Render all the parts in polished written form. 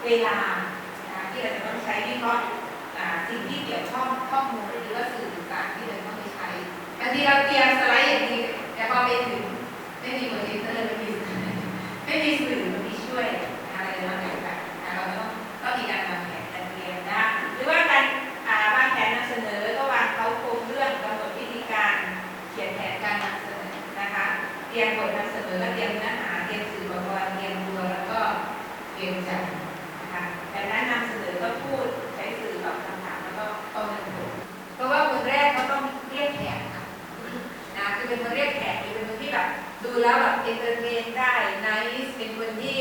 เวลาที่เราจะต้องใช้วิเคราะห์สิ่งที่เกี่ยวข้องข้อมูลหรือว่าสื่อต่างๆที่เราต้องไปใช้บางทีเราเตรียมสไลด์อย่างนี้แต่พอไปถึงไม่มีโปรเจคเตอร์ไม่มีสื่อไม่มีช่วยอะไรต่างๆเราต้องมีการวางแผนการเตรียมนะหรือว่าการวางแผนนำเสนอก็วางเขาโครงเรื่องกำหนดวิธีการเขียนแผนการนำเสนอนะคะเตรียมบทนำเสนอและเตรียมเนื้อหาเตรียมสื่อประวัติเตรียมตัวแล้วก็เตรียมใจนะคะแต่นั้นนำเสนอก็พูดใช้สื่อตอบคำถามแล้วก็ประเมินผลเพราะว่าคนแรกเขาต้องเรียกแขกนะคือเป็นคนเรียกแขกเป็นคนที่แบบดูแล้วแบบเอนเตอร์เทนได้ไนซ์เป็นคนที่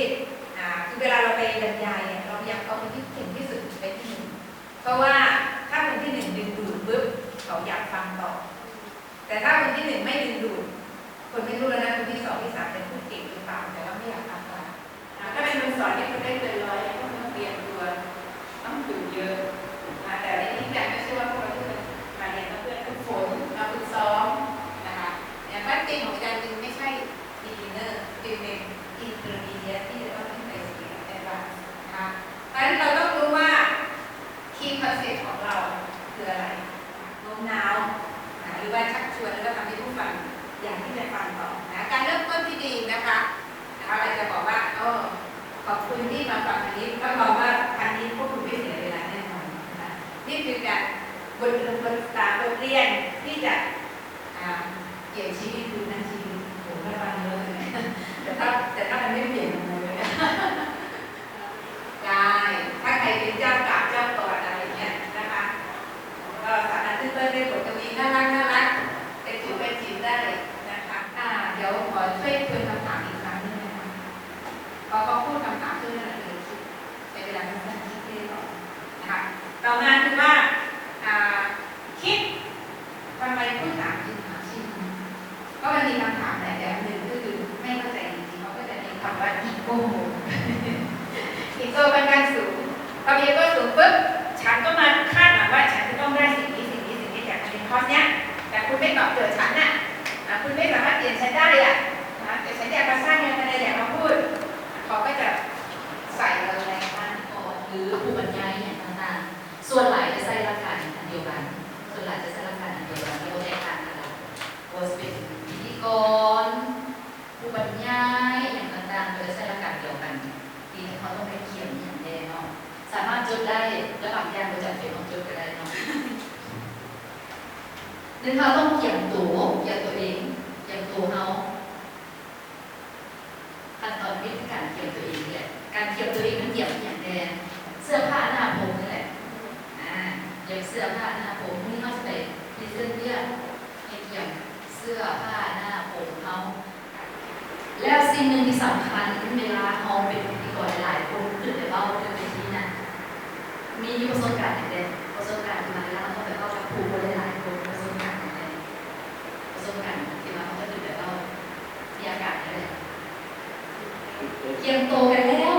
คือเวลาเราไปบรรยายเนี่ยเราพยายามเอาคนที่เก่งที่สุดไปที่หนึ่งเพราะว่าถ้าคนที่หนึ่งดึงดูดปุ๊บเขาอยากฟังต่อแต่ถ้าคนที่หนึ่งไม่ดึงดูดคนไม่รู้แล้วนะคนที่สองที่สามจะพูดเก่งหรือเปล่าแต่ว่าไม่อยากฟังต่อถ้าเป็นคนสอนที่คนได้เกินร้อยก็ต้องเตรียมตัวต้องฝึกเยอะแต่ในที่แบบไม่ใช่ว่าพวกเราที่มาเรียนเพื่อนฝึกฝนมาฝึกซ้อมนะคะอย่างบ้านจริงของอาจารย์จึงไม่ใช่ beginner จึงเป็น intermediate ที่จะต้องขึ้นไปสู่ advanced นะคะเพราะฉะนั้นเราต้องรู้ว่า key concept ของเราคืออะไรโน้มน้าวหรือว่าชักชวนแล้วก็ทำให้ผู้ฟังอยากที่จะฟังต่อนะการเริ่มต้นที่ดีนะคะเราจะบอกว่าขอบคุณที่มาฟังอันนี้ก็บอกว่าอันนี้พวกคุณไม่เสียเวลาแน่นอนนะนี่คือการบทเรียนที่จะเกี่ยวชีวิตดูนะชีวิตโหไม่ฟังเยอะเลยแต่ถ้ามันไม่เปลี่ยนเลยได้ถ้าใครเป็นเจ้ากาบเจ้ากอดอะไรเนี่ยนะคะก็สามารถขึ้นต้นด้วยบทกวีน่ารักเป็นจิ๋วเป็นจิ๋วได้นะคะเดี๋ยวขอช่วยทวนคำถามอีกครั้งนึงนะคะพอเขาพูดคำถามช่วยนั่นเลยใช้เวลาสั้นๆคิดได้ก่อนนะคะต่อมาคือว่าคิดทำไมผู้ถามจึงถามชื่อก็มันมีคำถามแบบหนึ่งก็คือไม่เข้าใจจริงๆเขาก็จะมีคำว่าอีโก้อีโก้ค่อนข้างสูงพออีโก้สูงปุ๊บฉันก็มาคาดหวังว่าฉันจะต้องได้สิ่งนี้จากการเรียนคอร์สเนี้ยแต่คุณไม่ตอบโจทย์ฉันน่ะคุณไม่สามารถเปลี่ยนฉันได้อ่ะแต่ฉันอยากมาสร้างงานอะไรอยากมาพูดเขาก็จะใส่เราแรงมากหรือผู้บรรยายอย่างต่างๆส่วนหลายจะใส่หลักการอันเดียวกันส่วนหลายจะใส่หลักการอันเดียวกันที่เขาได้การกันแล้วว่าเป็นพิธีกรผู้บรรยายอย่างต่างๆโดยใช้หลักการเดียวกันที่เขาต้องไปเขียนอย่างแน่นอนสามารถจดได้และบางอย่างเราจะเป็นของจดก็ได้เนาะนึกเขาต้องเขียนตัวเองเขียนตัวเขาขั้นตอนวิธีการเขียนตัวเองเนี่ยการเขียนตัวเองมันเขียนอย่างแน่เสื้อผ้าหน้าผมนี่แหละอย่างเสื้อผ้าหน้าผมนี่เขาจะไปพรีเซนต์เนี่ยให้เขียนเสื้อผ้าหน้าผมเขาแล้วสิ่งหนึ่งที่สำคัญเวลาเขาเป็นพิธีกรหลายคนขึ้นไปเล่าเรื่องในที่นั้นมีประสบการณ์อย่างเด่นประสบการณ์ที่มาแล้วเขาไปเล่ากับครูคนหลายคนประสบการณ์อย่างเด่นประสบการณ์ที่มาเขาจะขึ้นไปเล่ามีอากาศอย่างเด่นเตรียมโตกันแล้ว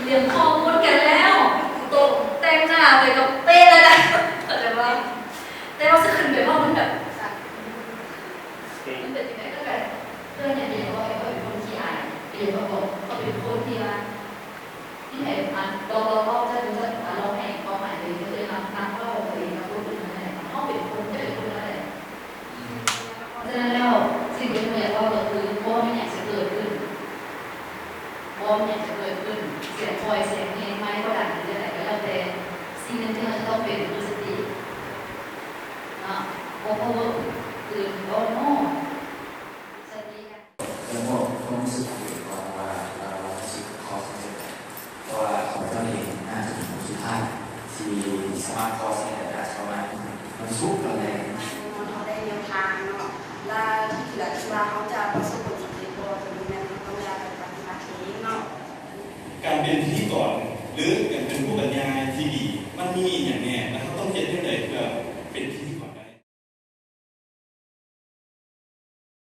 เรียนข้อมูลกันแล้วโตแต่งหน้าไปกับเป๊ะเลยนะแต่ว่าแต่เราจะขึ้นไปว่ามันแบบมันเป็นยังไงก็แบบเพื่อนอย่างเดียวว่าเขาเป็นคนที่อายเรียนมาบอกเขาเป็นคนที่ว่าที่ไหนเราจะดูว่าเราให้ความหมายเลยก็เลยนำเข้าตัวเองมาพูดถึงอะไรเขาเป็นคนจะเป็นคนอะไรฉะนั้นแล้วสิ่งที่เราอยากว่าก็คือเพราะไม่อยากจะเกิดขึ้นเพราะไม่อยากจะเกิดขึ้นเสียงคอยเสียงเพลงไม้ก็ดังหรืออะไรก็แล้วแต่สิ่งนั้นที่เราจะต้องเป็นคือสติโอ้โหคือโอ้โหสติกันแล้วก็ความรู้สึกว่าเรารู้สึกคอสเนี่ยเพราะว่าของเราเองน่าจะเป็นสุดท้ายที่สมาร์ทคอสเนี่ยอาจจะประมาณมันซุกเราเลยเขาได้แนวทางเนาะและที่เหลือที่ว่าเขาจะประสบผลสำเร็จตัวเป็นแนวต้องการปฏิบัติเองเนาะการเป็นพิธีกรหรือการเป็นผู้บรรยายที่ดีมันมีอย่างแน่แล้วเขาต้องเรียนเรื่องไหนเพื่อเป็นพิ